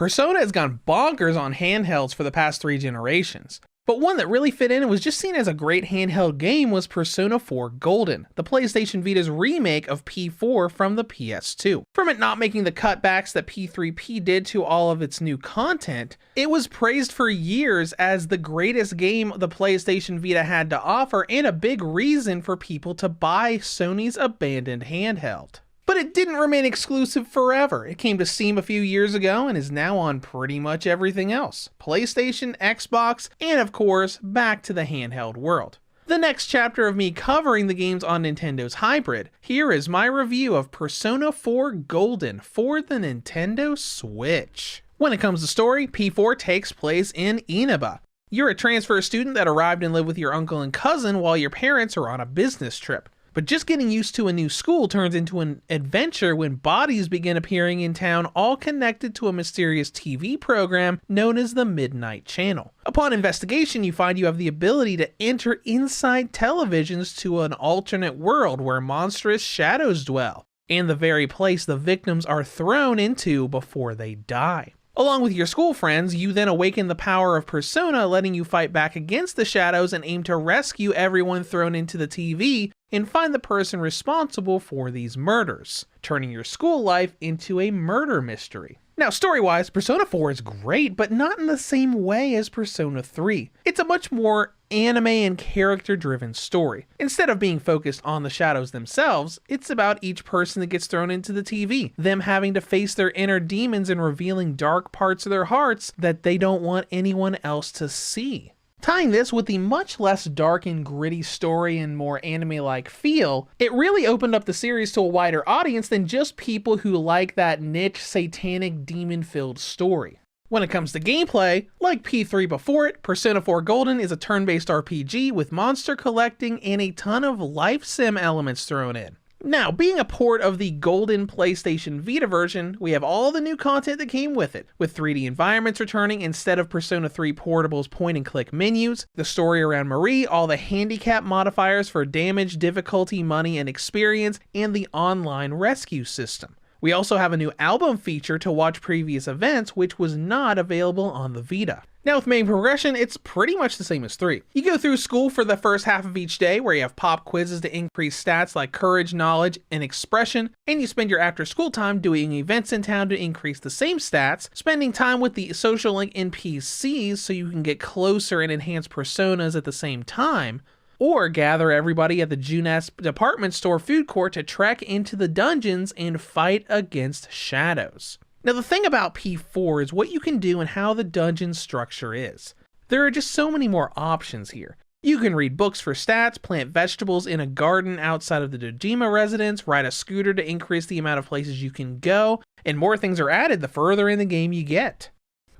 Persona has gone bonkers on handhelds for the past 3 generations. But one that really fit in and was just seen as a great handheld game was Persona 4 Golden, the PlayStation Vita's remake of P4 from the PS2. From it not making the cutbacks that P3P did to all of its new content, it was praised for years as the greatest game the PlayStation Vita had to offer and a big reason for people to buy Sony's abandoned handheld. But it didn't remain exclusive forever. It came to Steam a few years ago and is now on pretty much everything else. PlayStation, Xbox, and of course, back to the handheld world. The next chapter of me covering the games on Nintendo's hybrid, here is my review of Persona 4 Golden for the Nintendo Switch. When it comes to story, P4 takes place in Inaba. You're a transfer student that arrived and lived with your uncle and cousin while your parents are on a business trip. But just getting used to a new school turns into an adventure when bodies begin appearing in town, all connected to a mysterious TV program known as the Midnight Channel. Upon investigation, you find you have the ability to enter inside televisions to an alternate world where monstrous shadows dwell, and the very place the victims are thrown into before they die. Along with your school friends, you then awaken the power of Persona, letting you fight back against the shadows and aim to rescue everyone thrown into the TV and find the person responsible for these murders, turning your school life into a murder mystery. Now, story-wise, Persona 4 is great, but not in the same way as Persona 3. It's a much more anime and character-driven story. Instead of being focused on the shadows themselves, it's about each person that gets thrown into the TV, them having to face their inner demons and revealing dark parts of their hearts that they don't want anyone else to see. Tying this with the much less dark and gritty story and more anime-like feel, it really opened up the series to a wider audience than just people who like that niche, satanic, demon-filled story. When it comes to gameplay, like P3 before it, Persona 4 Golden is a turn-based RPG with monster collecting and a ton of life sim elements thrown in. Now, being a port of the Golden PlayStation Vita version, we have all the new content that came with it, with 3D environments returning instead of Persona 3 Portable's point-and-click menus, the story around Marie, all the handicap modifiers for damage, difficulty, money, and experience, and the online rescue system. We also have a new album feature to watch previous events, which was not available on the Vita. Now with main progression, it's pretty much the same as 3. You go through school for the first half of each day where you have pop quizzes to increase stats like courage, knowledge, and expression, and you spend your after school time doing events in town to increase the same stats, spending time with the social link NPCs so you can get closer and enhance personas at the same time, or gather everybody at the Junes department store food court to trek into the dungeons and fight against shadows. Now the thing about P4 is what you can do and how the dungeon structure is. There are just so many more options here. You can read books for stats, plant vegetables in a garden outside of the Dojima residence, ride a scooter to increase the amount of places you can go, and more things are added the further in the game you get.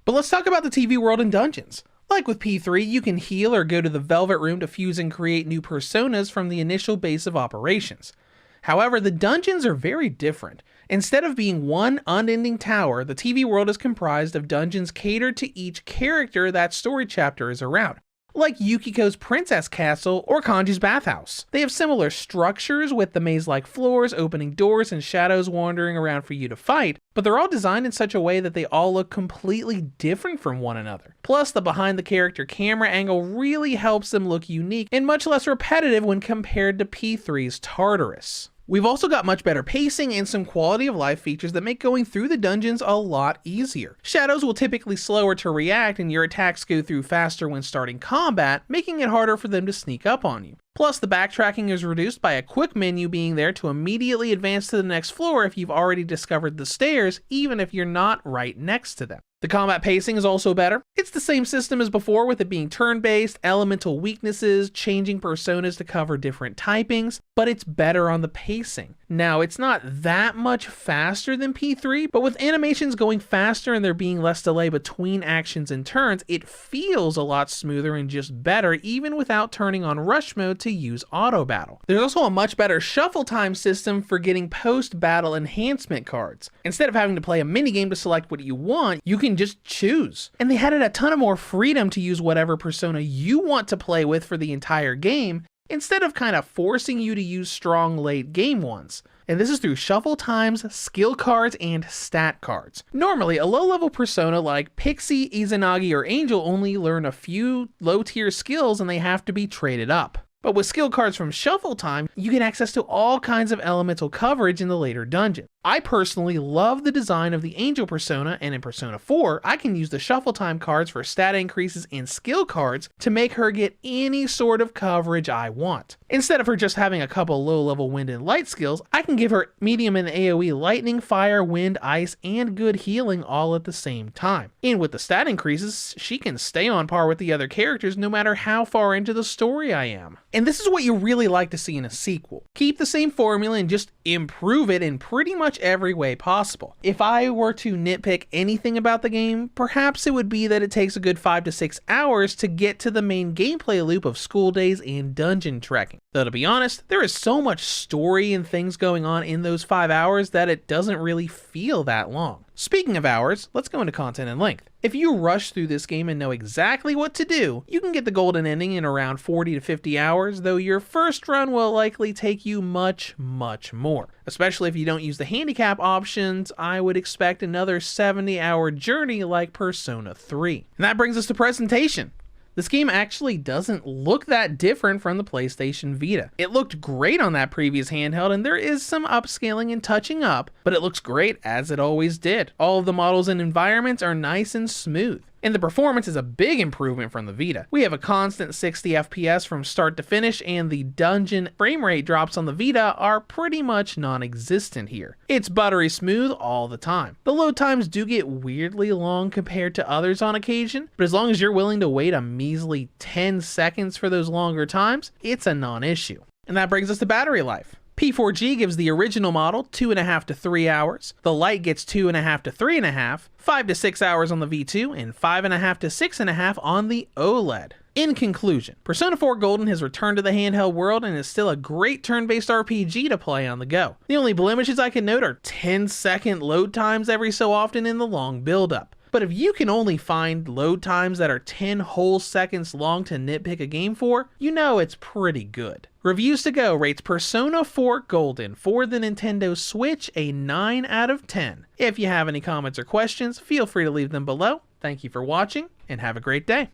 But let's talk about the TV world and dungeons. Like with P3, you can heal or go to the Velvet Room to fuse and create new personas from the initial base of operations. However, the dungeons are very different. Instead of being one unending tower, the TV world is comprised of dungeons catered to each character that story chapter is around, like Yukiko's Princess Castle or Kanji's Bathhouse. They have similar structures with the maze-like floors, opening doors, and shadows wandering around for you to fight, but they're all designed in such a way that they all look completely different from one another. Plus, the behind-the-character camera angle really helps them look unique and much less repetitive when compared to P3's Tartarus. We've also got much better pacing and some quality of life features that make going through the dungeons a lot easier. Shadows will typically slower to react and your attacks go through faster when starting combat, making it harder for them to sneak up on you. Plus, the backtracking is reduced by a quick menu being there to immediately advance to the next floor if you've already discovered the stairs, even if you're not right next to them. The combat pacing is also better. It's the same system as before, with it being turn-based, elemental weaknesses, changing personas to cover different typings, but it's better on the pacing. Now, it's not that much faster than P3, but with animations going faster and there being less delay between actions and turns, it feels a lot smoother and just better, even without turning on rush mode to use auto battle. There's also a much better shuffle time system for getting post-battle enhancement cards. Instead of having to play a minigame to select what you want, you can just choose. And they added a ton of more freedom to use whatever persona you want to play with for the entire game, instead of kind of forcing you to use strong late game ones. and this is through shuffle times, skill cards, and stat cards. Normally, a low-level Persona like Pixie, Izanagi, or Angel only learn a few low-tier skills and they have to be traded up. But with skill cards from Shuffle Time, you get access to all kinds of elemental coverage in the later dungeons. I personally love the design of the Angel Persona, and in Persona 4, I can use the Shuffle Time cards for stat increases and skill cards to make her get any sort of coverage I want. Instead of her just having a couple low-level wind and light skills, I can give her medium and AoE lightning, fire, wind, ice, and good healing all at the same time. And with the stat increases, she can stay on par with the other characters no matter how far into the story I am. And this is what you really like to see in a sequel. Keep the same formula and just improve it in pretty much every way possible. If I were to nitpick anything about the game, perhaps it would be that it takes a good 5 to 6 hours to get to the main gameplay loop of school days and dungeon trekking. Though to be honest, there is so much story and things going on in those 5 hours that it doesn't really feel that long. Speaking of hours, let's go into content and length. If you rush through this game and know exactly what to do, you can get the golden ending in around 40 to 50 hours, though your first run will likely take you much more. Especially if you don't use the handicap options, I would expect another 70-hour journey like Persona 3. And that brings us to presentation. This game actually doesn't look that different from the PlayStation Vita. It looked great on that previous handheld, and there is some upscaling and touching up, but it looks great as it always did. All of the models and environments are nice and smooth. And the performance is a big improvement from the Vita. We have a constant 60 FPS from start to finish, and the dungeon frame rate drops on the Vita are pretty much non-existent here. It's buttery smooth all the time. The load times do get weirdly long compared to others on occasion, but as long as you're willing to wait a measly 10 seconds for those longer times, it's a non-issue. And that brings us to battery life. P4G gives the original model 2.5 to 3 hours, the Lite gets 2.5 to 3.5, 5 to 6 hours on the V2, and 5.5 to 6.5 on the OLED. In conclusion, Persona 4 Golden has returned to the handheld world and is still a great turn-based RPG to play on the go. The only blemishes I can note are 10-second load times every so often in the long build-up. But if you can only find load times that are 10 whole seconds long to nitpick a game for, you know it's pretty good. Reviews to Go rates Persona 4 Golden for the Nintendo Switch a 9 out of 10. If you have any comments or questions, feel free to leave them below. Thank you for watching, and have a great day.